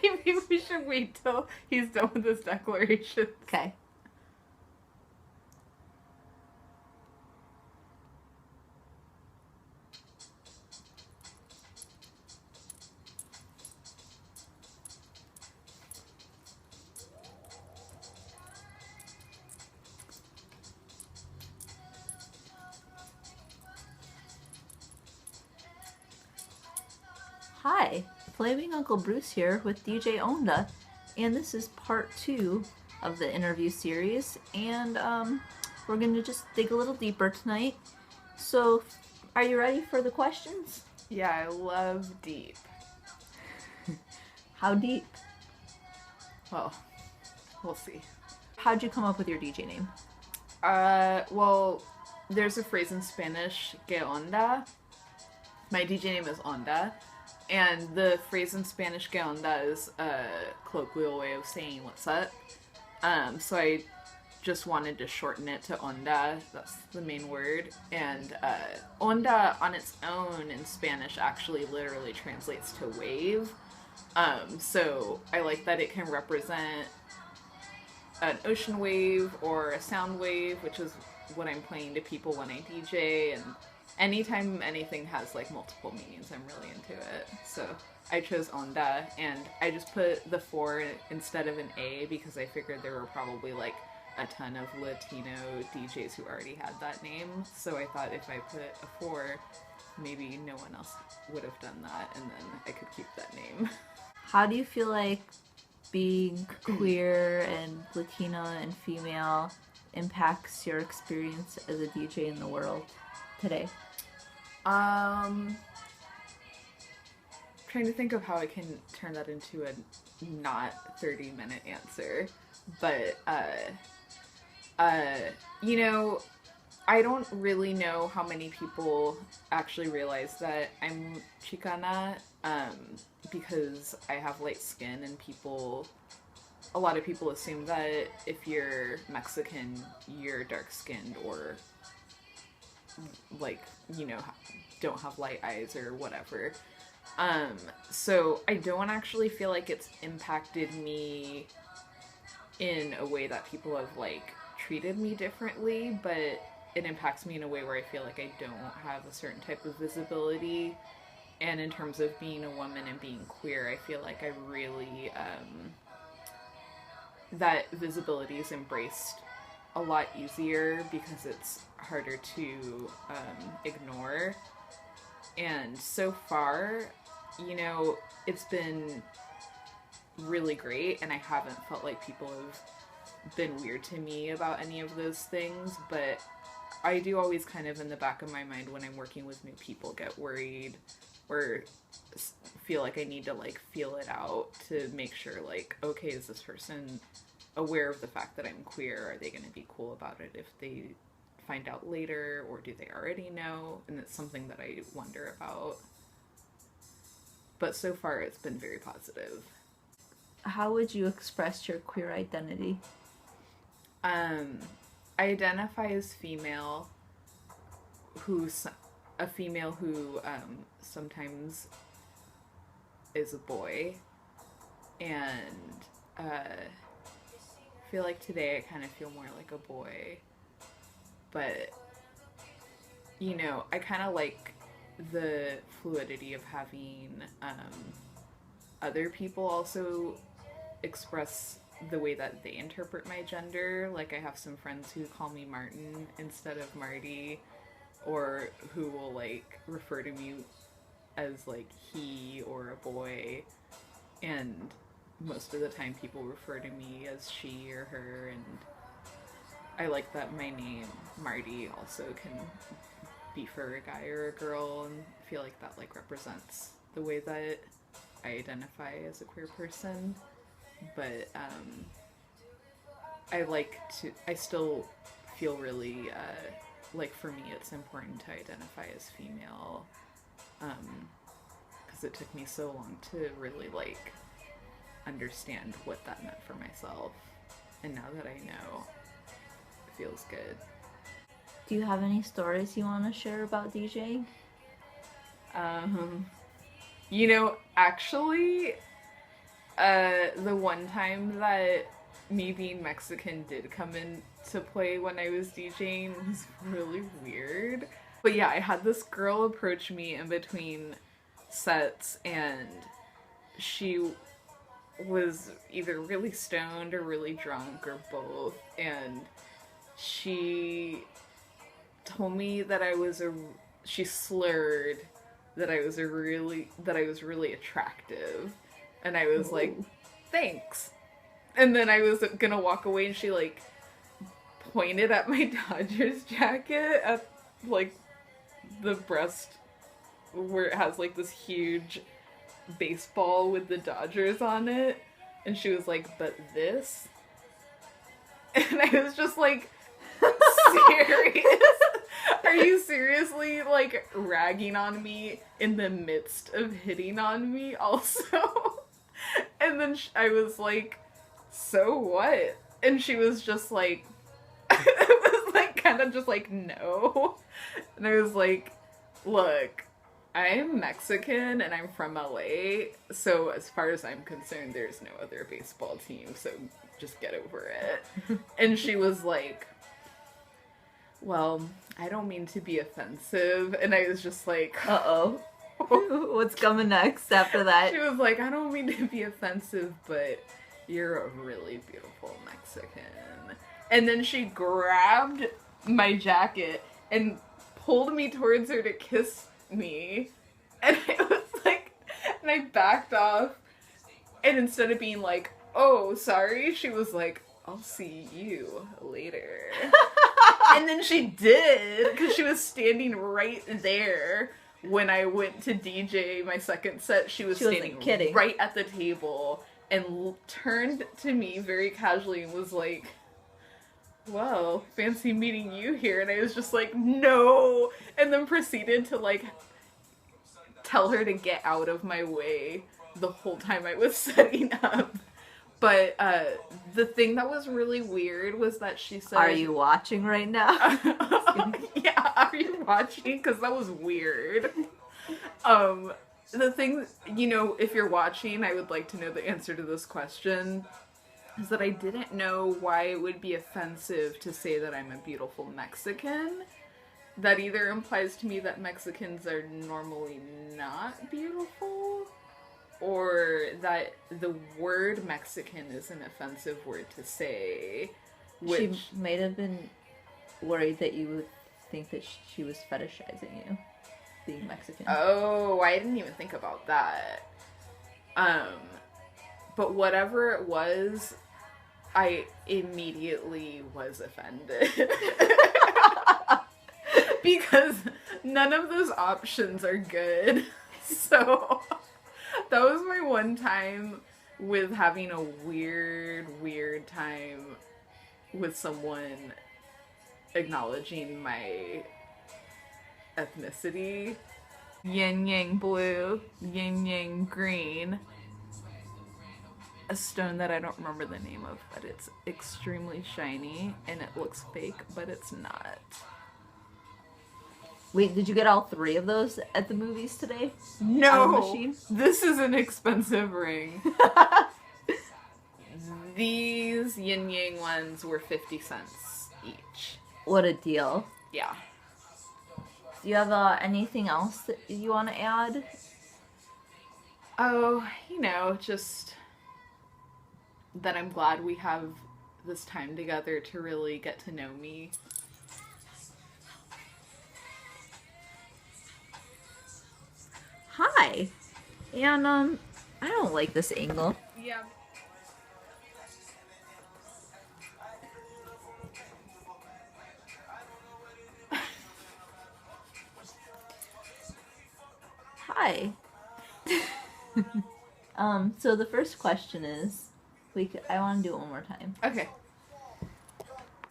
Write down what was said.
Maybe we should wait till he's done with his declaration. Okay. Hi, Flaming Uncle Bruce here with DJ OND4, and this is part 2 of the interview series, and we're going to just dig a little deeper tonight. So, are you ready for the questions? Yeah, I love deep. How deep? Well, we'll see. How'd you come up with your DJ name? Well, there's a phrase in Spanish, que onda? My DJ name is Onda. And the phrase in Spanish, que onda, is a colloquial way of saying what's up. So I just wanted to shorten it to onda. That's the main word. And onda on its own in Spanish actually literally translates to wave. So I like that it can represent an ocean wave or a sound wave, which is what I'm playing to people when I DJ, and anytime anything has like multiple meanings, I'm really into it. So I chose onda, and I just put the 4 instead of an A because I figured there were probably like a ton of Latino DJs who already had that name. So I thought if I put a 4, maybe no one else would have done that, and then I could keep that name. How do you feel like being queer and Latina and female impacts your experience as a DJ in the world today? Trying to think of how I can turn that into a not 30-minute answer, but you know, I don't really know how many people actually realize that I'm Chicana, because I have light skin, and a lot of people assume that if you're Mexican, you're dark-skinned, or like, you know, don't have light eyes or whatever. So I don't actually feel like it's impacted me in a way that people have like treated me differently, but it impacts me in a way where I feel like I don't have a certain type of visibility. And in terms of being a woman and being queer, I feel like I really, that visibility is embraced a lot easier because it's harder to ignore. And so far, you know, it's been really great, and I haven't felt like people have been weird to me about any of those things, but I do always kind of in the back of my mind when I'm working with new people get worried or feel like I need to like feel it out to make sure like, okay, is this person aware of the fact that I'm queer? Are they going to be cool about it if they find out later, or do they already know? And it's something that I wonder about. But so far it's been very positive. How would you express your queer identity? I identify as female, a female who sometimes is a boy, and I feel like today I kind of feel more like a boy, but you know, I kind of like the fluidity of having other people also express the way that they interpret my gender. Like I have some friends who call me Martin instead of Marty, or who will like refer to me as like he or a boy, and most of the time people refer to me as she or her. And I like that my name Marty also can be for a guy or a girl, and feel like that like represents the way that I identify as a queer person. But I still feel really like for me it's important to identify as female, because it took me so long to really like understand what that meant for myself, and now that I know, it feels good. Do you have any stories you want to share about DJing? You know, actually, The one time that me being Mexican did come into play when I was DJing was really weird. But yeah, I had this girl approach me in between sets, and she was either really stoned or really drunk or both, and she told me that she slurred that I was really attractive, and I was like, thanks. And then I was gonna walk away, and she like pointed at my Dodgers jacket at like the breast where it has like this huge baseball with the Dodgers on it, and she was like, but this? And I was just like, serious? Are you seriously like ragging on me in the midst of hitting on me also? And then I was like, so what? And she was just like, it was like kind of just like, no. And I was like, look, I'm Mexican and I'm from LA, so as far as I'm concerned, there's no other baseball team, so just get over it. And she was like, well, I don't mean to be offensive. And I was just like, uh-oh. What's coming next after that? She was like, I don't mean to be offensive, but you're a really beautiful Mexican. And then she grabbed my jacket and pulled me towards her to kiss me. And I was like, and I backed off. And instead of being like, oh, sorry, she was like, I'll see you later. And then she did, because she was standing right there when I went to DJ my second set. She was standing right at the table and turned to me very casually and was like, well, fancy meeting you here. And I was just like, no. And then proceeded to like tell her to get out of my way the whole time I was setting up. But the thing that was really weird was that she said, are you watching right now? Yeah, are you watching? Because that was weird. The thing, you know, if you're watching, I would like to know the answer to this question, is that I didn't know why it would be offensive to say that I'm a beautiful Mexican. That either implies to me that Mexicans are normally not beautiful, or that the word Mexican is an offensive word to say. Which she might have been worried that you would think that she was fetishizing you, being Mexican. Oh, I didn't even think about that. But whatever it was, I immediately was offended. Because none of those options are good. So that was my one time with having a weird time with someone acknowledging my ethnicity. Yin yang blue, yin yang green. A stone that I don't remember the name of, but it's extremely shiny and it looks fake, but it's not. Wait, did you get all 3 of those at the movies today? No! This is an expensive ring. These yin yang ones were 50 cents each. What a deal. Yeah. Do you have anything else that you want to add? Oh, you know, just that I'm glad we have this time together to really get to know me. Hi. And, I don't like this angle. Yeah. Hi. So the first question is, I want to do it one more time. Okay.